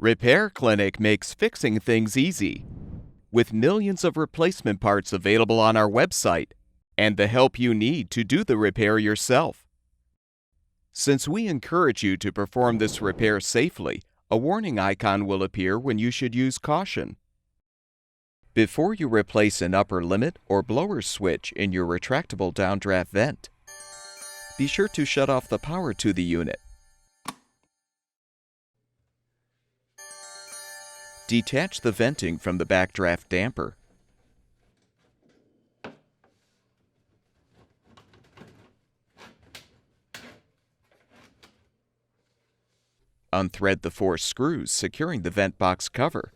Repair Clinic makes fixing things easy, with millions of replacement parts available on our website and the help you need to do the repair yourself. Since we encourage you to perform this repair safely, a warning icon will appear when you should use caution. Before you replace an upper limit or blower switch in your retractable downdraft vent, be sure to shut off the power to the unit. Detach the venting from the backdraft damper. Unthread the 4 screws securing the vent box cover.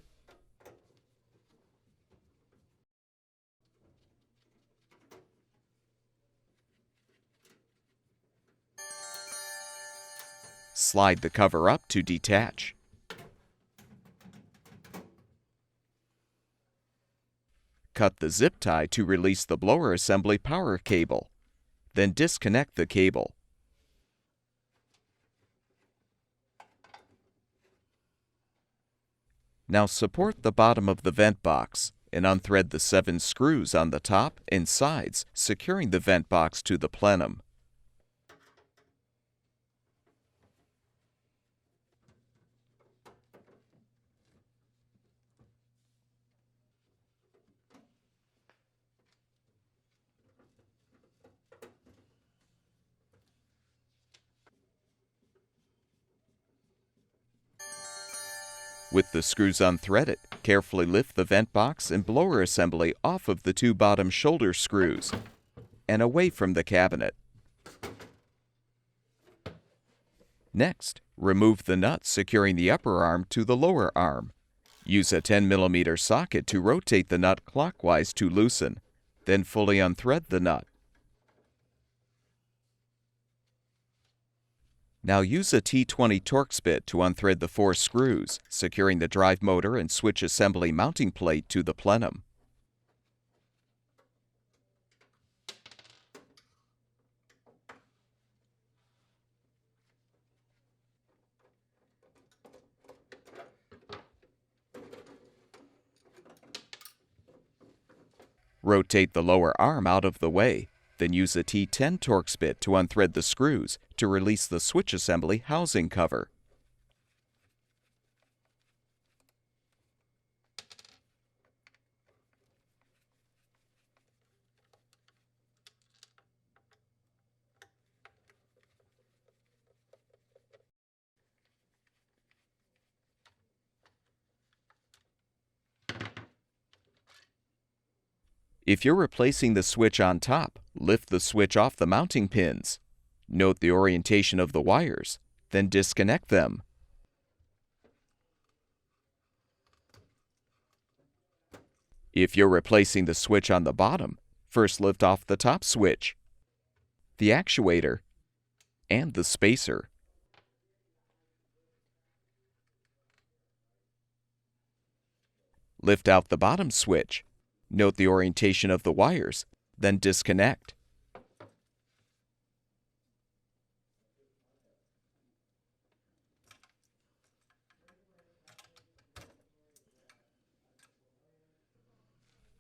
Slide the cover up to detach. Cut the zip tie to release the blower assembly power cable. Then disconnect the cable. Now support the bottom of the vent box and unthread the 7 screws on the top and sides, securing the vent box to the plenum. With the screws unthreaded, carefully lift the vent box and blower assembly off of the 2 bottom shoulder screws and away from the cabinet. Next, remove the nut securing the upper arm to the lower arm. Use a 10mm socket to rotate the nut clockwise to loosen, then fully unthread the nut. Now use a T20 Torx bit to unthread the 4 screws, securing the drive motor and switch assembly mounting plate to the plenum. Rotate the lower arm out of the way. Then use a T10 Torx bit to unthread the screws to release the switch assembly housing cover. If you're replacing the switch on top, lift the switch off the mounting pins. Note the orientation of the wires, then disconnect them. If you're replacing the switch on the bottom, first lift off the top switch, the actuator, and the spacer. Lift out the bottom switch. Note the orientation of the wires, then disconnect.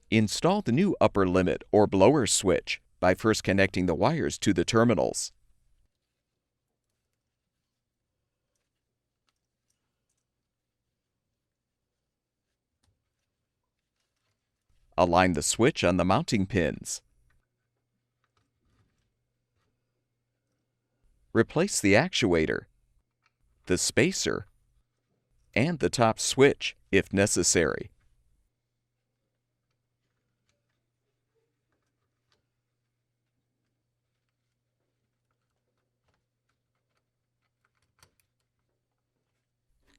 Install the new upper limit or blower switch by first connecting the wires to the terminals. Align the switch on the mounting pins. Replace the actuator, the spacer, and the top switch if necessary.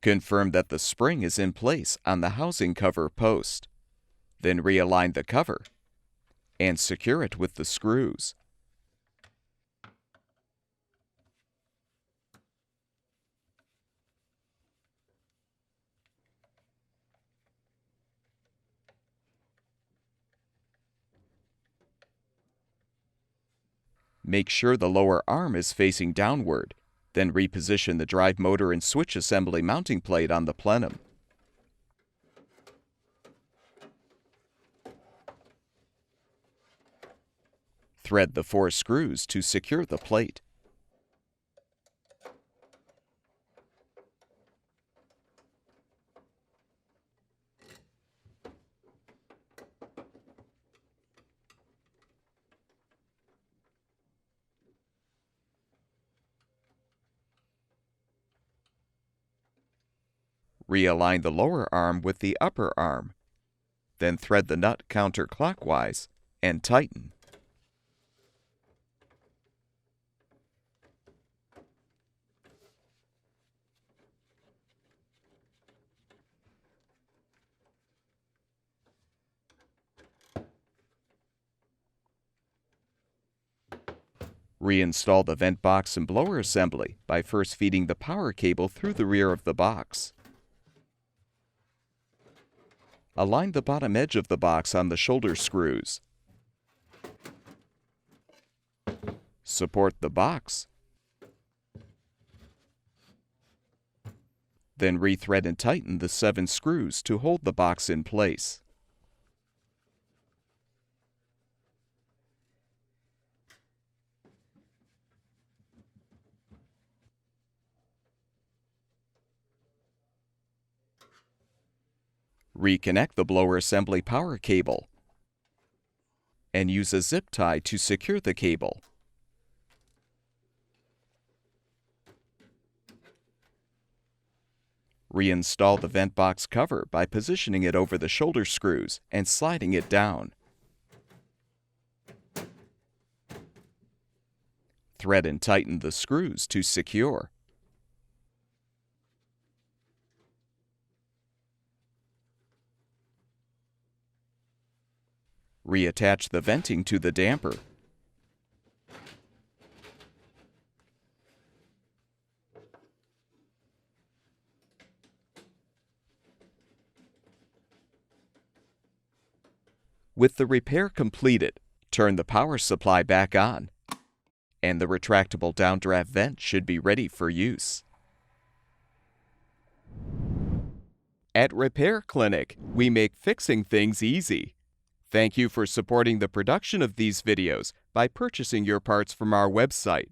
Confirm that the spring is in place on the housing cover post. Then realign the cover and secure it with the screws. Make sure the lower arm is facing downward Then reposition the drive motor and switch assembly mounting plate on the plenum. Thread the 4 screws to secure the plate. Realign the lower arm with the upper arm. Then thread the nut counterclockwise and tighten. Reinstall the vent box and blower assembly by first feeding the power cable through the rear of the box. Align the bottom edge of the box on the shoulder screws. Support the box. Then rethread and tighten the 7 screws to hold the box in place. Reconnect the blower assembly power cable and use a zip tie to secure the cable. Reinstall the vent box cover by positioning it over the shoulder screws and sliding it down. Thread and tighten the screws to secure. Reattach the venting to the damper. With the repair completed, turn the power supply back on, and the retractable downdraft vent should be ready for use. At Repair Clinic, we make fixing things easy. Thank you for supporting the production of these videos by purchasing your parts from our website.